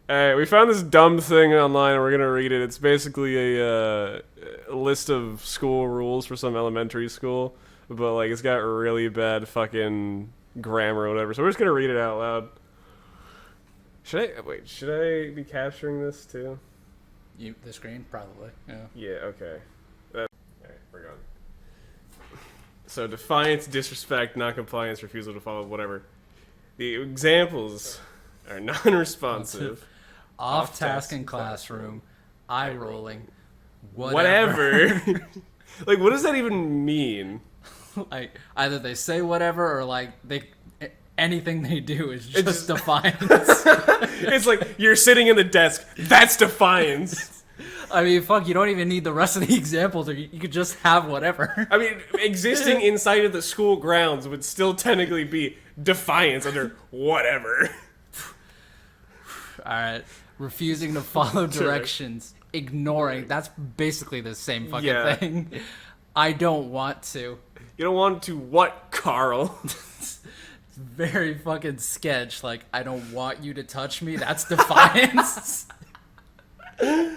Alright, we found this dumb thing online and we're gonna read it. It's basically a list of school rules for some elementary school, but like it's got really bad fucking grammar or whatever. So we're just gonna read it out loud. Should I be capturing this too? The screen? Probably. Yeah. Yeah, okay. Alright, we're going. So defiance, disrespect, non-compliance, refusal to follow, whatever. The examples are non-responsive. Off-task in classroom. Eye-rolling. Whatever. Like, what does that even mean? Like, either they say whatever or, like, anything they do is just defiance. It's like, you're sitting in the desk. That's defiance. I mean, fuck, you don't even need the rest of the examples. You could just have whatever. I mean, existing inside of the school grounds would still technically be defiance under whatever. Alright. Refusing to follow directions. Ignoring. That's basically the same fucking thing. I don't want to. You don't want to what, Carl? It's very fucking sketch. Like, I don't want you to touch me. That's defiance. You're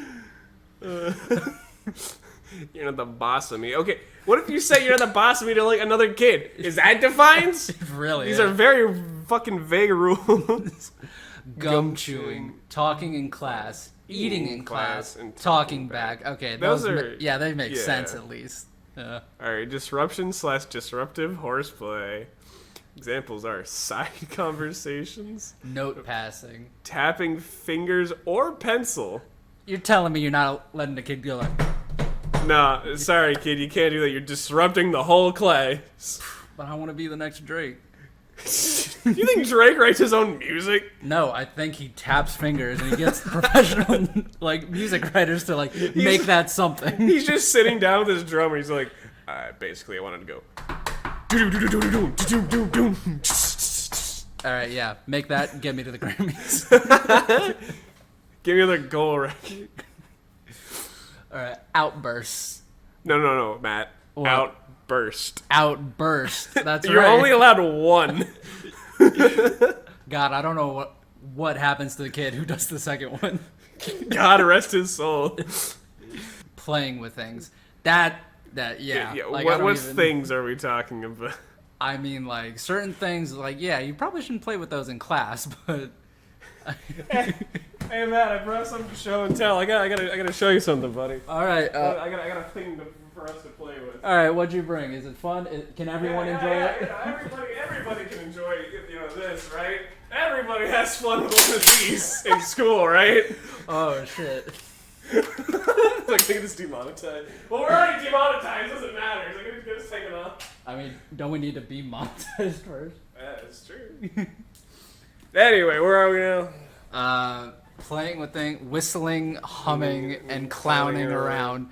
not the boss of me. Okay, what if you say you're not the boss of me to like another kid? Is that defiance? Really? These are very fucking vague rules. Gum chewing, talking in class, eating in class, and talking back. Okay, those are they make sense at least. All right, disruption/disruptive horseplay. Examples are side conversations, note passing, tapping fingers or pencil. You're telling me you're not letting the kid go like... Nah, sorry kid, you can't do that. You're disrupting the whole class. But I want to be the next Drake. You think Drake writes his own music? No, I think he taps fingers and he gets professional like music writers to like make that something. He's just sitting down with his drummer. He's like, basically, I wanted to go. All right, yeah, make that. Get me to the Grammys. Give me another goal record. All right, outbursts. No, Matt. What? Outburst. Outburst. That's You're right. only allowed one. God, I don't know what happens to the kid who does the second one. God rest his soul. Playing with things. Yeah. Like, what things are we talking about? I mean, like, certain things, like, yeah, you probably shouldn't play with those in class, but... Hey Matt, I brought something to show and tell. I gotta show you something, buddy. All right. I got a thing for us to play with. All right, what'd you bring? Is it fun? Can everyone enjoy it? Yeah, everybody can enjoy this, right? Everybody has fun with one of these in school, right? Oh shit. Like, look at this demonetized. Well, we're already demonetized. Doesn't matter. It's like, we're just taking off. I mean, don't we need to be monetized first? Yeah, it's true. Anyway, where are we now? Playing with things, whistling, humming, and clowning around.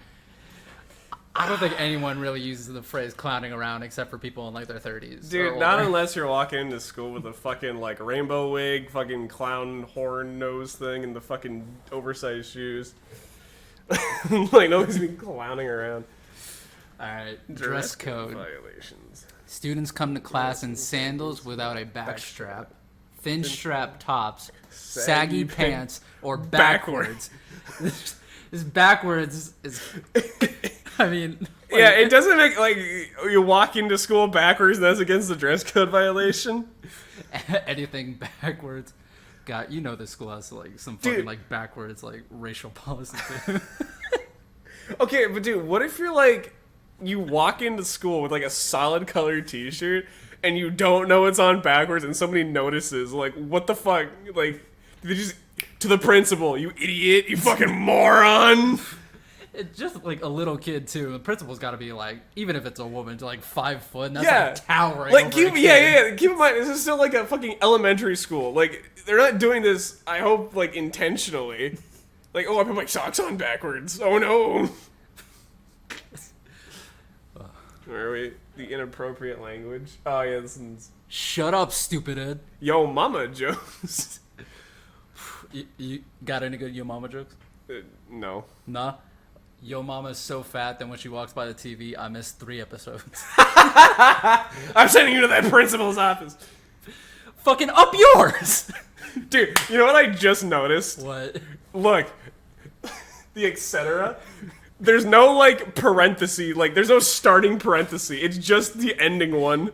I don't think anyone really uses the phrase clowning around except for people in like their 30s. Dude, not unless you're walking into school with a fucking like rainbow wig, fucking clown horn nose thing, and the fucking oversized shoes. Like, nobody's been clowning around. Alright, dress code. Violations. Students come to class in sandals without a backstrap, thin strap tops, saggy pants, or backwards. This backwards is... I mean... Like, yeah, it doesn't make, like, you walk into school backwards, and that's against the dress code violation. Anything backwards. God, you know this school has, like, some fucking, like, backwards, like, racial policy. Okay, but dude, what if you're, like, you walk into school with, like, a solid colored t-shirt, and you don't know it's on backwards, and somebody notices, like, what the fuck? Like, they just... To the principal, you idiot, you fucking moron! It's just like a little kid too. The principal's got to be like, even if it's a woman, to like 5 foot. And that's like towering. Like, keep in mind, this is still like a fucking elementary school. Like, they're not doing this, I hope, like intentionally. Like, oh, I put my socks on backwards. Oh no. Where are we? The inappropriate language. Oh yeah, this one's. Shut up, stupid Ed. Yo mama jokes. You got any good yo mama jokes? No. Nah. Yo mama's so fat that when she walks by the TV, I missed 3 episodes. I'm sending you to that principal's office. Fucking up yours! Dude, you know what I just noticed? What? Look, the etc. There's no like parenthesis, like there's no starting parenthesis. It's just the ending one.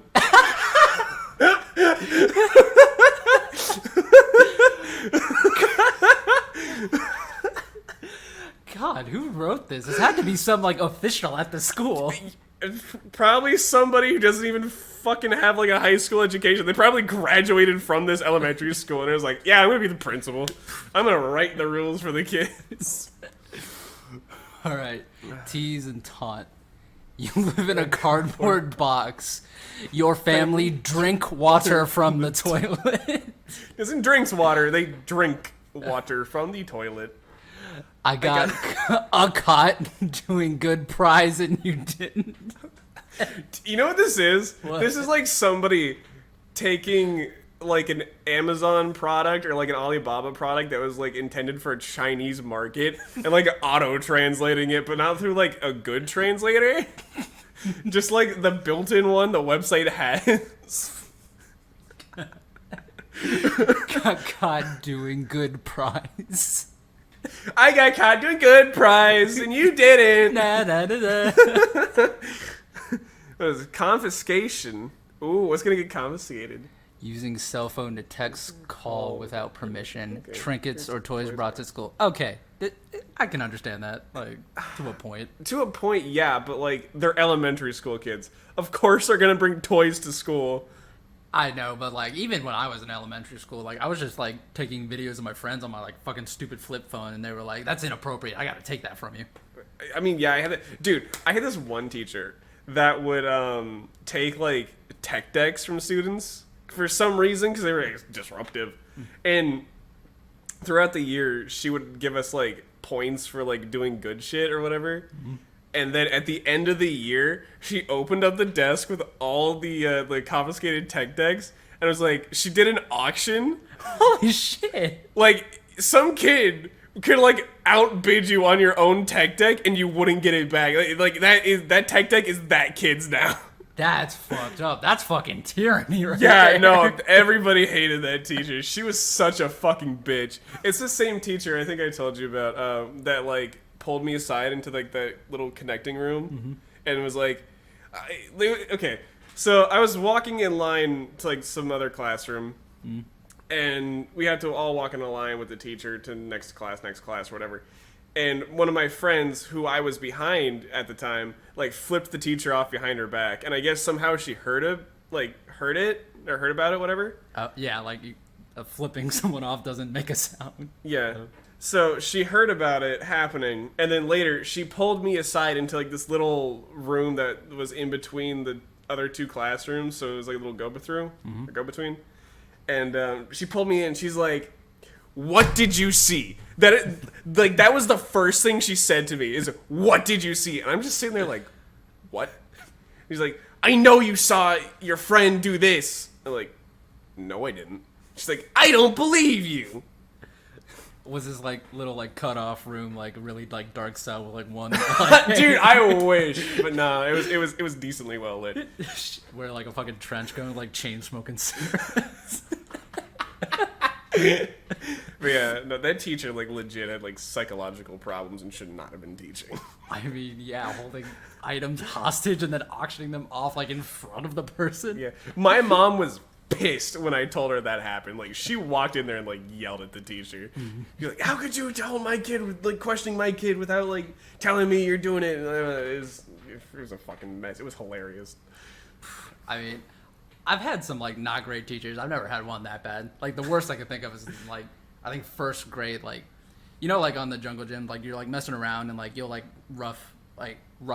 God, who wrote this? This had to be some like official at the school. Probably somebody who doesn't even fucking have like a high school education. They probably graduated from this elementary school and it was like, yeah, I'm gonna be the principal. I'm gonna write the rules for the kids. All right, tease and taunt. You live in a cardboard box. Your family drink water from the toilet. Doesn't drinks water, they drink water from the toilet. I got a caught doing good prize and you didn't. You know what this is? What? This is like somebody taking like an Amazon product or like an Alibaba product that was like intended for a Chinese market and like auto-translating it, but not through like a good translator. Just like the built-in one the website has. Got caught doing good prize. I got caught doing good prize and you didn't. Da, da, da, da. What is it? Confiscation. Ooh, what's gonna get confiscated? Using cell phone to text call without permission. Trinkets or toys brought to school. Okay, I can understand that, like, to a point. To a point, yeah, but like they're elementary school kids. Of course they're gonna bring toys to school. I know, but like even when I was in elementary school, like I was just like taking videos of my friends on my like fucking stupid flip phone, and they were like, "That's inappropriate. I gotta take that from you." I mean, yeah, I had this one teacher that would take like tech decks from students for some reason because they were like, disruptive, and throughout the year she would give us like points for like doing good shit or whatever. And then at the end of the year, she opened up the desk with all the confiscated tech decks, and it was like she did an auction. Holy shit! Like some kid could like outbid you on your own tech deck, and you wouldn't get it back. Like that tech deck is that kid's now. That's fucked up. That's fucking tyranny, right? Yeah, there. no, everybody hated that teacher. She was such a fucking bitch. It's the same teacher I think I told you about that like pulled me aside into like that little connecting room and was like, okay, so I was walking in line to like some other classroom and we had to all walk in a line with the teacher to next class, whatever. And one of my friends who I was behind at the time, like flipped the teacher off behind her back. And I guess somehow she heard it or heard about it, whatever. Yeah, like flipping someone off doesn't make a sound. Yeah. So she heard about it happening, and then later she pulled me aside into like this little room that was in between the other two classrooms. So it was like a little go-between. And she pulled me in. She's like, "What did you see?" That was the first thing she said to me is, "What did you see?" And I'm just sitting there like, "What?" He's like, "I know you saw your friend do this." I'm like, "No, I didn't." She's like, "I don't believe you." Was this like little like cut off room like really like dark cell with like one like, Dude, I wish, but no, it was decently well lit. wear like a fucking trench coat with like chain smoking cigarettes? But yeah, no, that teacher like legit had like psychological problems and should not have been teaching. I mean, yeah, holding items hostage and then auctioning them off like in front of the person. Yeah, my mom was pissed when I told her that happened. Like she walked in there and like yelled at the teacher. You're like, "How could you tell my kid, like questioning my kid without like telling me you're doing it?" It was a fucking mess. It was hilarious. I mean, I've had some like not great teachers. I've never had one that bad. Like the worst I could think of is like I think first grade, like you know, like on the jungle gym, like you're like messing around and like you'll like rough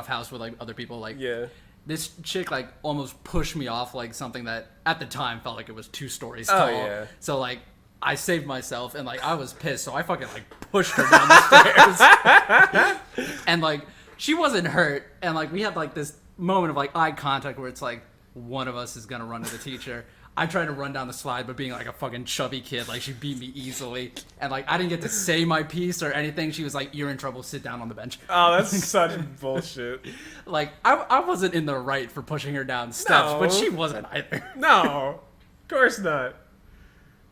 house with like other people, like Yeah. This chick like almost pushed me off like something that at the time felt like it was 2 stories tall. Oh yeah. So like I saved myself and like I was pissed, so I fucking like pushed her down the stairs. And like she wasn't hurt, and like we had like this moment of like eye contact where it's like one of us is gonna run to the teacher. I tried to run down the slide, but being like a fucking chubby kid, like she beat me easily, and like I didn't get to say my piece or anything. She was like, "You're in trouble. Sit down on the bench." Oh, that's such bullshit. Like I wasn't in the right for pushing her down steps, No. but she wasn't either. No, of course not.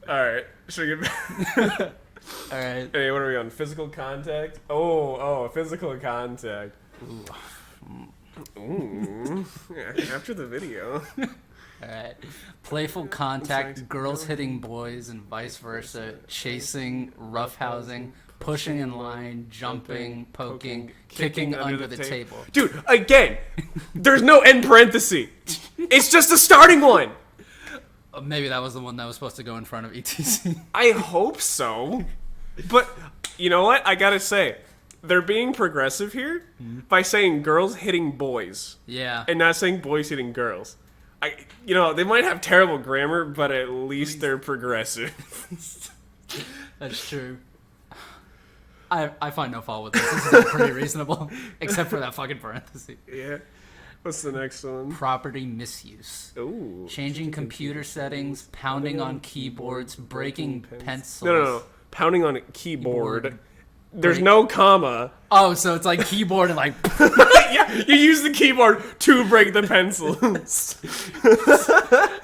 All right, Should we get All right. Hey, what are we on? Physical contact? Oh, physical contact. Ooh. Yeah, after the video. Alright. Playful contact, girls hitting boys and vice versa, chasing, roughhousing, pushing in line, jumping, poking, kicking under the table. Dude, again, there's no end parenthesis. It's just a starting one. Maybe that was the one that was supposed to go in front of ETC. I hope so. But you know what? I gotta say, they're being progressive here by saying girls hitting boys. Yeah. And not saying boys hitting girls. They might have terrible grammar, but at least they're progressive. That's true. I find no fault with this. This is pretty reasonable, except for that fucking parenthesis. Yeah. What's the next one? Property misuse. Ooh. Changing computer settings, pounding on keyboards, breaking pencils. No. Pounding on a keyboard. There's no comma. Oh, so it's like keyboard and like... Yeah, you use the keyboard to break the pencils.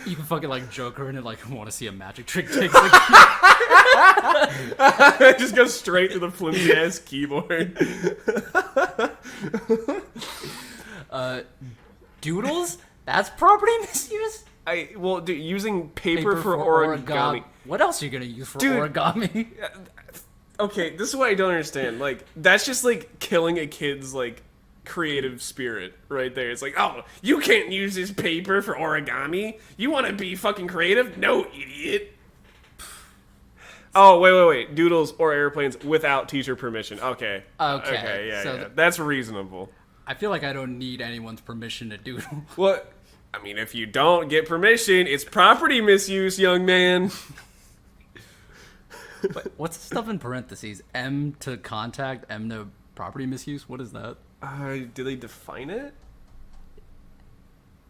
You can fucking like Joker and like want to see a magic trick. Just go straight to the flimsy ass keyboard. Doodles? That's property misuse? Using paper for origami. What else are you gonna use for origami? Okay, this is what I don't understand. Like, that's just like killing a kid's like creative spirit right there. It's like, oh, you can't use this paper for origami? You want to be fucking creative? No, idiot. Oh, wait. Doodles or airplanes without teacher permission. Okay. Okay, Yeah. That's reasonable. I feel like I don't need anyone's permission to doodle. Well, I mean, if you don't get permission, it's property misuse, young man. What's the stuff in parentheses? M to contact, M to property misuse? What is that? Do they define it?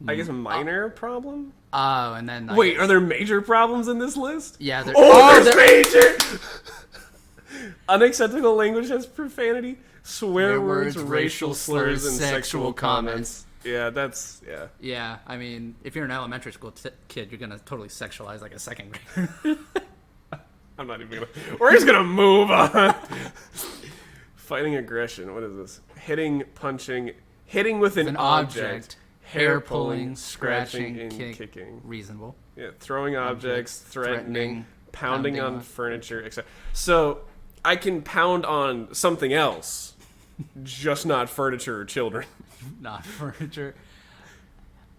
I guess a minor problem? Oh, and then... Wait, are there major problems in this list? Yeah, there's major! Unacceptable language has profanity, swear words, racial slurs, and sexual comments. Yeah, yeah. Yeah, I mean, if you're an elementary school kid, you're gonna totally sexualize like a second grader. I'm not even gonna... We're just gonna move on. Fighting aggression, what is this? Hitting, punching, hitting with an object. Hair pulling, scratching, and kicking. Reasonable. Yeah, throwing objects, threatening, pounding on furniture, etc. So, I can pound on something else, just not furniture or children. Not furniture.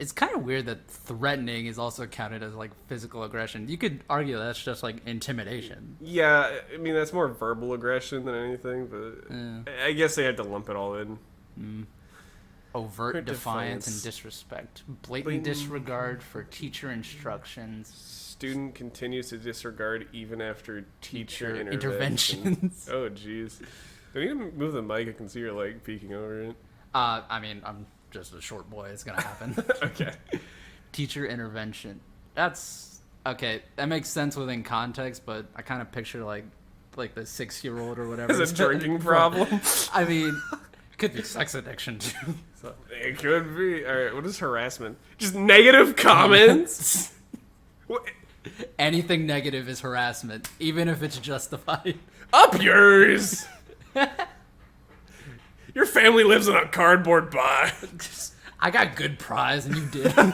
It's kind of weird that threatening is also counted as, like, physical aggression. You could argue that's just, like, intimidation. Yeah, I mean, that's more verbal aggression than anything, but I guess they had to lump it all in. Overt defiance and disrespect. Blatant disregard for teacher instructions. Student continues to disregard even after teacher interventions. Oh, jeez. Do you need to move the mic? I can see your leg peeking over it. I mean, I'm just a short boy. It's gonna happen. Okay. Teacher intervention. That's... Okay, that makes sense within context, but I kind of picture, like the 6-year-old or whatever. As a drinking problem? I mean... Could be sex addiction too. So. It could be. All right, what is harassment? Just negative comments? Anything negative is harassment, even if it's justified. Up yours! Your family lives in a cardboard box. I got good prize and you did. All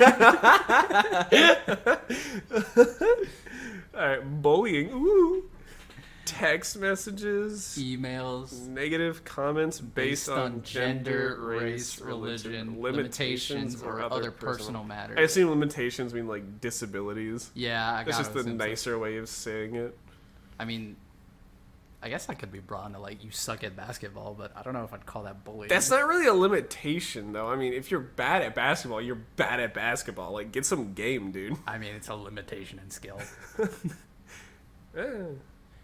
right, bullying. Ooh. Text messages, emails, negative comments based on gender, race, religion, limitations, or other personal matters. I assume limitations mean like disabilities. Yeah, that's just the nicer way of saying it. I mean, I guess that could be brought into like you suck at basketball, but I don't know if I'd call that bullying. That's not really a limitation, though. I mean, if you're bad at basketball, you're bad at basketball. Like, get some game, dude. I mean, it's a limitation in skill.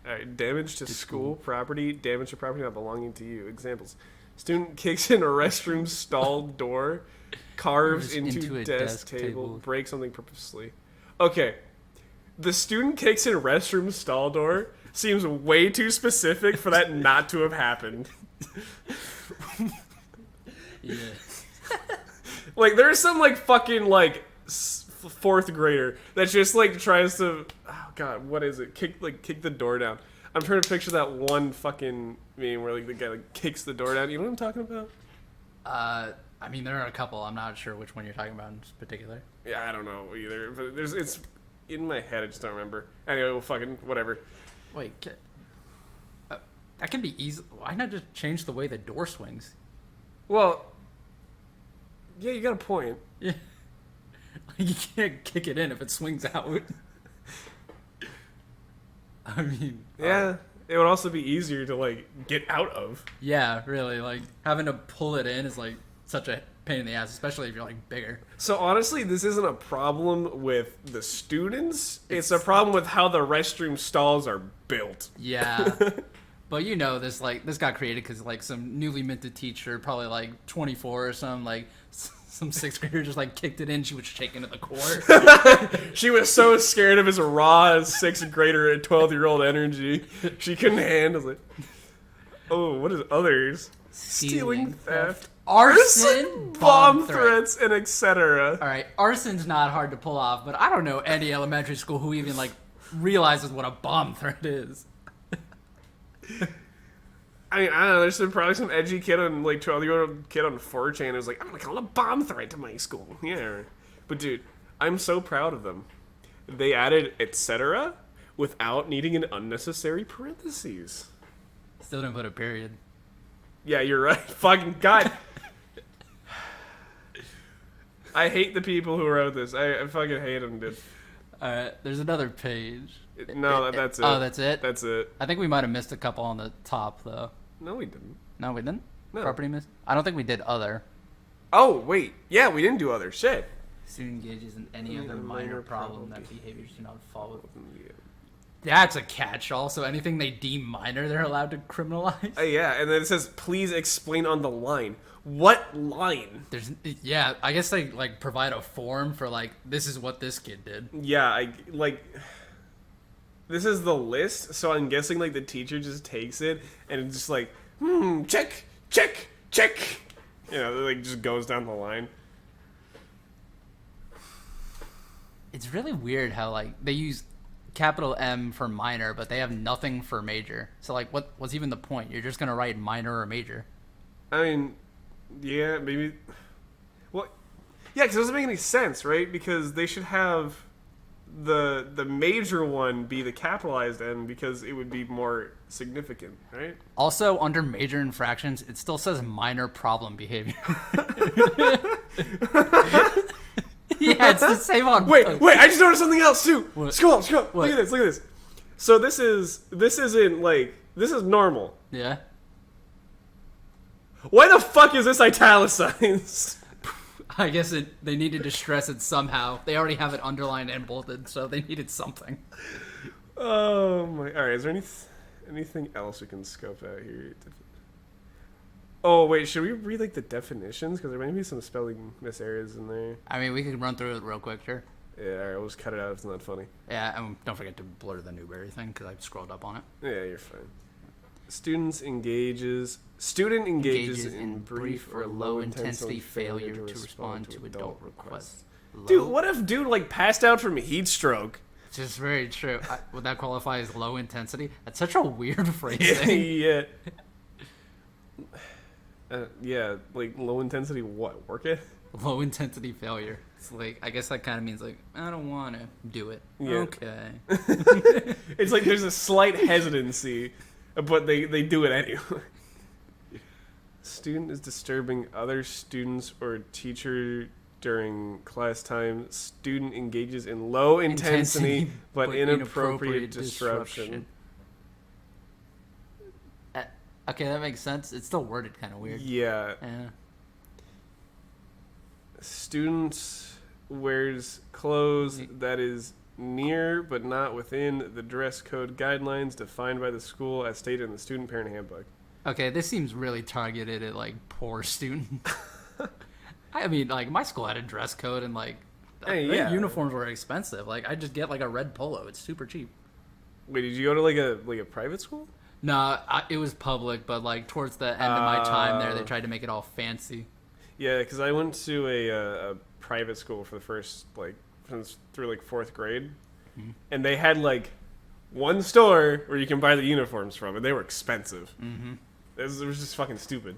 All right, damage to school property, damage to property not belonging to you. Examples: student kicks in a restroom stall door, carves into a desk table, breaks something purposely. Okay, the student kicks in restroom stall door seems way too specific for that not to have happened. Yeah. Like, there's some like fucking like fourth grader that just like tries to, oh god, what is it? Kick the door down. I'm trying to picture that one fucking meme where like the guy like kicks the door down. You know what I'm talking about? I mean, there are a couple. I'm not sure which one you're talking about in particular. Yeah, I don't know either. But it's in my head. I just don't remember. Anyway, well, fucking whatever. Wait, that can be easy. Why not just change the way the door swings? Well, yeah, you got a point. Yeah. You can't kick it in if it swings out. I mean... Yeah, it would also be easier to, like, get out of. Yeah, really. Like, having to pull it in is, like, such a pain in the ass, especially if you're, like, bigger. So, honestly, this isn't a problem with the students. It's a problem with how the restroom stalls are built. Yeah. But you know, this got created because, like, some newly minted teacher, probably, like, 24 or something, like... Some sixth grader just like kicked it in. She was shaking at the core. She was so scared of his raw sixth grader and 12-year-old energy. She couldn't handle it. Oh, what is others? Stealing, theft, arson, bomb threats, and etc. All right, arson's not hard to pull off, but I don't know any elementary school who even like realizes what a bomb threat is. I mean, I don't know, there's probably some edgy kid on, like, 12-year-old kid on 4chan who's like, I'm gonna call a bomb threat to my school. Yeah. But, dude, I'm so proud of them. They added etc. without needing an unnecessary parentheses. Still didn't put a period. Yeah, you're right. Fucking God. I hate the people who wrote this. I fucking hate them, dude. Alright, there's another page. That's it. Oh, that's it? That's it. I think we might have missed a couple on the top, though. No, we didn't. No, we didn't? No. Property miss? I don't think we did other. Oh, wait. Yeah, we didn't do other shit. Student engages in any other minor problem that behaviors do not fall within. Yeah. That's a catch-all, so anything they deem minor, they're allowed to criminalize? Yeah, and then it says, please explain on the line. What line? Yeah, I guess they, like, provide a form for, like, this is what this kid did. Yeah, this is the list, so I'm guessing, like, the teacher just takes it and it's just like, check, check, check. You know, like, just goes down the line. It's really weird how, like, they use capital M for minor, but they have nothing for major. So, like, what's even the point? You're just gonna write minor or major. I mean, yeah, maybe. Well, yeah, because it doesn't make any sense, right? Because they should have the major one be the capitalized M because it would be more significant, right? Also, under major infractions, it still says minor problem behavior. Yeah, it's the same on. Wait! I just noticed something else too. What? Scroll. What? Look at this. So this isn't like this is normal. Yeah. Why the fuck is this italicized? I guess they needed to stress it somehow. They already have it underlined and bolded, so they needed something. Oh my! All right, is there anything else we can scope out here? Oh wait, should we read like the definitions because there might be some spelling miss areas in there. I mean, we could run through it real quick, sure. Yeah, all right, we'll just cut it out if it's not funny. Yeah, and don't forget to blur the Newberry thing because I scrolled up on it. Yeah, you're fine. Student engages in brief or low intensity failure to respond to adult requests. Dude, what if dude like passed out from heat stroke? Just very true. Would that qualify as low intensity? That's such a weird phrasing. Yeah. Yeah, like low intensity what? Work it? Low intensity failure. It's like, I guess that kind of means like, I don't want to do it. Yeah. Okay. It's like there's a slight hesitancy, but they do it anyway. Student is disturbing other students or teacher during class time. Student engages in low intensity but inappropriate disruption. Okay, that makes sense. It's still worded kind of weird. Yeah. Yeah. Student wears clothes that is near but not within the dress code guidelines defined by the school as stated in the student parent handbook. Okay, this seems really targeted at like poor students. I mean, like my school had a dress code and like yeah. uniforms were expensive. Like I just get like a red polo. It's super cheap. Wait, did you go to like a private school? No, it was public, but like towards the end of my time there, they tried to make it all fancy. Yeah, because I went to a private school for the first like through like 4th grade, and they had like one store where you can buy the uniforms from, and they were expensive. Mm-hmm. It was just fucking stupid.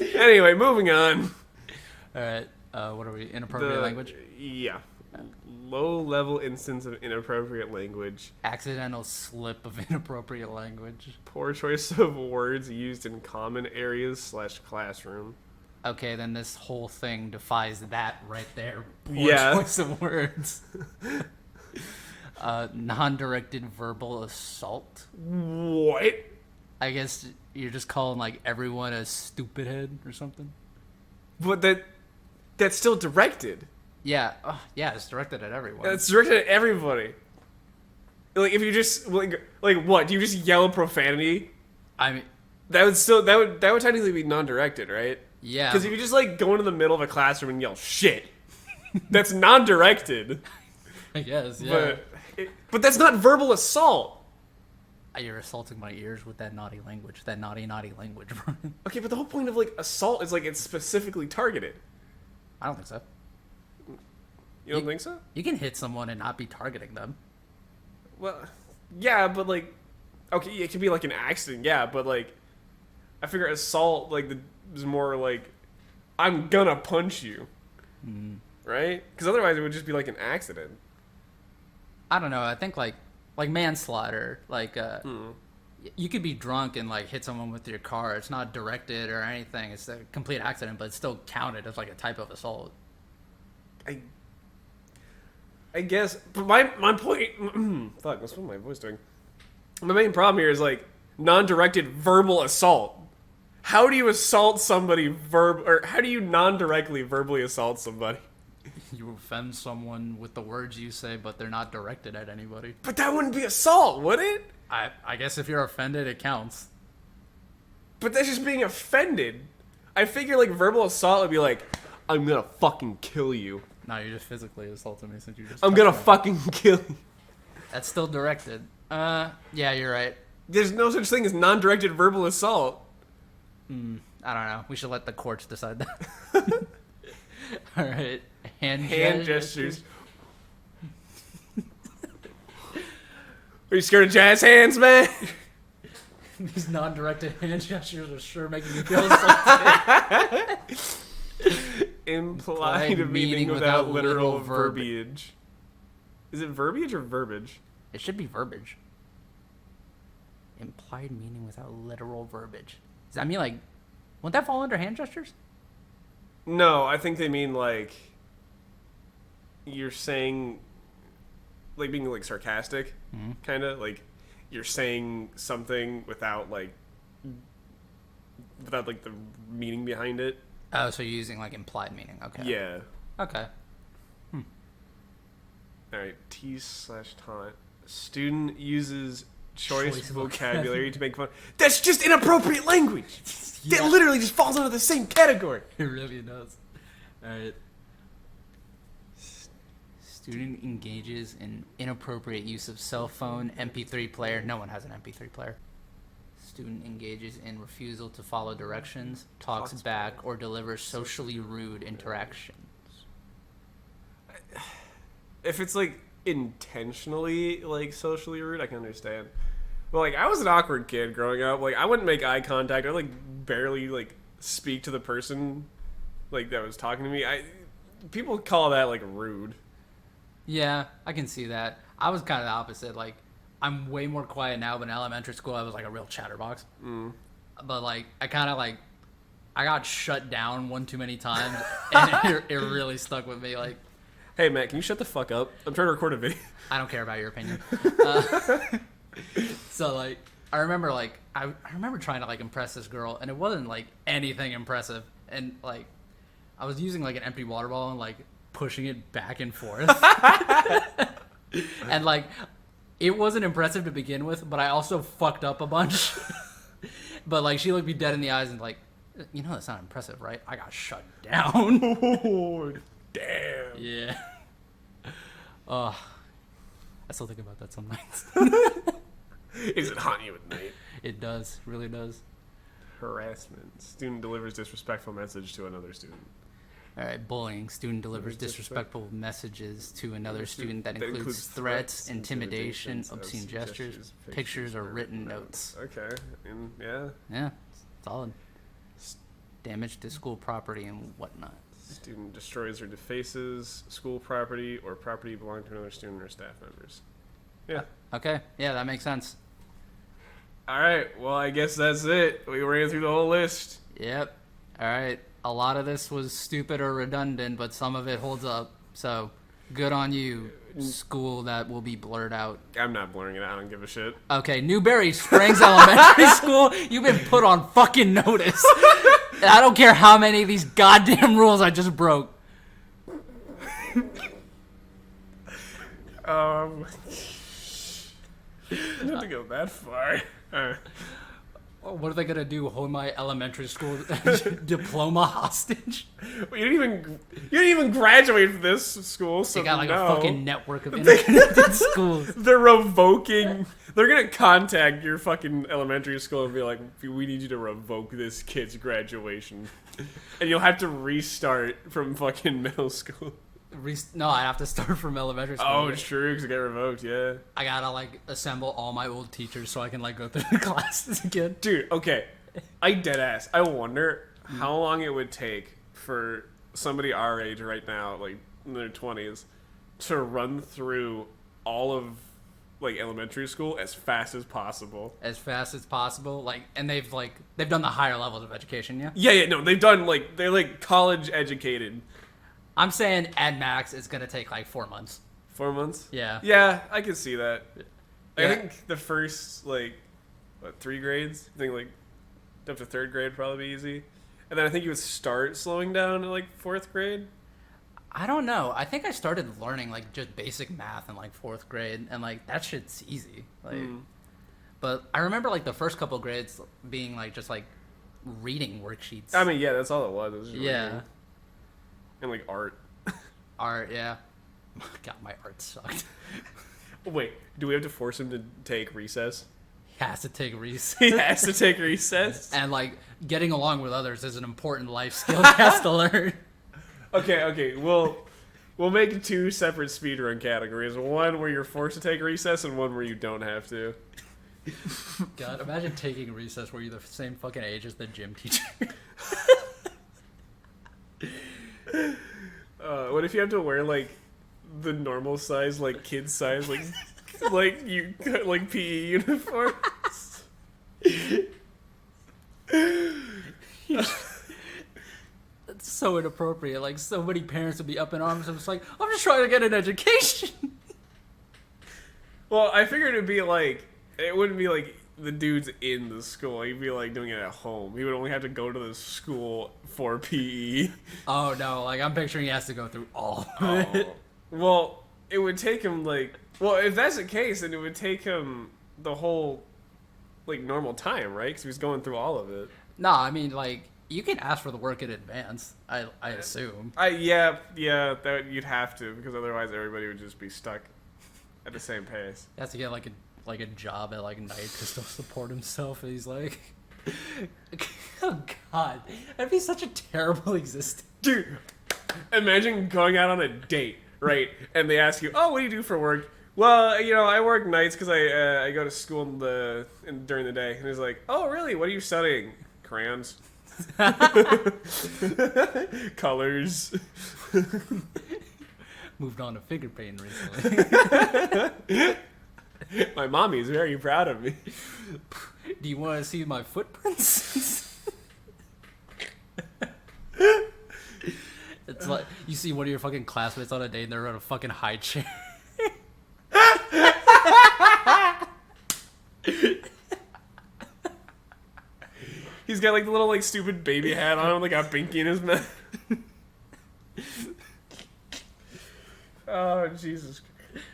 Anyway, moving on. All right. What are we? Inappropriate language? Yeah. Low-level instance of inappropriate language. Accidental slip of inappropriate language. Poor choice of words used in common areas / classroom. Okay, then this whole thing defies that right there. Poor choice of words. Non-directed verbal assault. What? I guess you're just calling like everyone a stupid head or something. But that's still directed. Yeah, yeah, it's directed at everyone. It's directed at everybody. Like if you just like what? Do you just yell profanity? I mean, that would technically be non-directed, right? Yeah. Because if you just like go into the middle of a classroom and yell shit, that's non-directed. I guess, yeah. But that's not verbal assault. You're assaulting my ears with that naughty language, that naughty language. Okay, but the whole point of like assault is like it's specifically targeted. I don't think so. You don't think so? You can hit someone and not be targeting them. Well, yeah, but like, okay, it could be like an accident, yeah, but like, I figure assault like is more like, I'm gonna punch you, right? Because otherwise it would just be like an accident. I don't know. I think like manslaughter, like you could be drunk and like hit someone with your car. It's not directed or anything. It's a complete accident, but it's still counted as like a type of assault. I guess, but my point. Fuck, that's what my voice doing. My main problem here is like non-directed verbal assault. How do you assault somebody or how do you non-directly verbally assault somebody? You offend someone with the words you say, but they're not directed at anybody. But that wouldn't be assault, would it? I guess if you're offended, it counts. But that's just being offended. I figure like verbal assault would be like, I'm gonna fucking kill you. No, you just physically assaulted me since you just. I'm gonna fucking kill you. That's still directed. Yeah, you're right. There's no such thing as non-directed verbal assault. I don't know. We should let the courts decide that. All right. Hand gestures. Are you scared of jazz hands, man? These non-directed hand gestures are sure making me feel something. Implied meaning without literal verbiage. Is it verbiage or verbiage? It should be verbiage. Implied meaning without literal verbiage. Does that mean like, wouldn't that fall under hand gestures? No, I think they mean like you're saying, like being like sarcastic, kind of like you're saying something without like the meaning behind it. Oh, so you're using like implied meaning. Okay. Yeah. Okay. All right. T/taunt. Student uses choice vocabulary to make fun. That's just inappropriate language. Yeah. That literally just falls under the same category. It really does. All right. Student engages in inappropriate use of cell phone, MP3 player. No one has an MP3 player. Student engages in refusal to follow directions, talks back, or delivers socially rude interactions. If it's like intentionally like socially rude, I can understand. But like I was an awkward kid growing up. Like I wouldn't make eye contact. I'd like barely like speak to the person like that was talking to me. People call that like rude. Yeah, I can see that. I was kind of the opposite. Like, I'm way more quiet now, but in elementary school, I was like a real chatterbox. But like, I kind of like, I got shut down one too many times, and it really stuck with me. Like, hey Matt, can you shut the fuck up? I'm trying to record a video. I don't care about your opinion. So like, I remember trying to like impress this girl, and it wasn't like anything impressive. And like, I was using like an empty water bottle and like pushing it back and forth. And like, it wasn't impressive to begin with, but I also fucked up a bunch. But like, she looked me dead in the eyes and like, you know, that's not impressive, right? I got shut down. Oh, damn. Yeah. I still think about that some nights. Is it haunt you at night? It does, really does. Harassment. Student delivers disrespectful message to another student. All right, bullying. Student delivers disrespectful messages to another student that includes threats, intimidation, obscene gestures, pictures, or written notes. Okay, yeah. Yeah, solid. Damage to school property and whatnot. Student destroys or defaces school property or property belonging to another student or staff members. Yeah. Okay, yeah, that makes sense. All right, well, I guess that's it. We ran through the whole list. Yep. All right. A lot of this was stupid or redundant, but some of it holds up. So, good on you, school that will be blurred out. I'm not blurring it out. I don't give a shit. Okay, Newberry Springs Elementary School, you've been put on fucking notice. And I don't care how many of these goddamn rules I just broke. I don't have to go that far. What are they gonna do? Hold my elementary school diploma hostage? Well, you didn't even graduate from this school, so They got like no. a fucking network of interconnected schools. They're revoking. They're gonna contact your fucking elementary school and be like, "We need you to revoke this kid's graduation," and you'll have to restart from fucking middle school. No, I have to start from elementary school. Oh, it's true, because it got revoked, yeah. I gotta like assemble all my old teachers so I can like go through the classes again. Dude, okay. I deadass. I wonder how long it would take for somebody our age right now, like in their 20s, to run through all of like elementary school as fast as possible. As fast as possible, like, and they've done the higher levels of education, yeah. Yeah, no, they've done they're like college educated. I'm saying at max it's gonna take like 4 months. 4 months? Yeah. Yeah, I can see that. Yeah. I think the first 3 grades, I think up to 3rd grade probably be easy. And then I think you would start slowing down at 4th grade. I don't know. I think I started learning like just basic math in like 4th grade, and like that shit's easy. But I remember like the first couple grades being like just like reading worksheets. I mean, yeah, that's all it was. It was just yeah. reading. And like art. Art, yeah. God, my art sucked. Wait, do we have to force him to take recess? He has to take recess. He has to take recess? And like getting along with others is an important life skill he has to learn. Okay. We'll make 2 separate speedrun categories. One where you're forced to take recess and one where you don't have to. God, imagine taking recess where you're the same fucking age as the gym teacher. What if you have to wear the normal size, kid size, PE uniforms? That's so inappropriate. Like, so many parents would be up in arms. I'm just like, I'm just trying to get an education. Well, I figured it'd be it wouldn't be the dude's in the school. He'd be doing it at home. He would only have to go to the school for PE. Oh no, I'm picturing he has to go through all of it. Well, it would take him if that's the case, then it would take him the whole normal time, right? Because he was going through all of it. No, I mean you can ask for the work in advance. I assume. Yeah, that you'd have to, because otherwise everybody would just be stuck at the same pace. He has to get a job at night to still support himself. And he's like, oh god, that'd be such a terrible existence. Dude, imagine going out on a date, right? And they ask you, "Oh, what do you do for work?" Well, I work nights because I go to school during the day. And he's like, "Oh, really? What are you studying?" Crayons. Colors. Moved on to figure painting recently. My mommy's very proud of me. Do you want to see my footprints? It's like you see one of your fucking classmates on a date and they're on a fucking high chair. He's got the little stupid baby hat on with a binky in his mouth. Oh, Jesus Christ.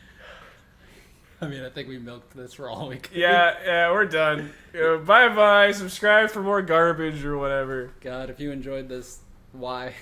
I mean, I think we milked this for all we could. Yeah, we're done. Bye-bye. Subscribe for more garbage or whatever. God, if you enjoyed this, why?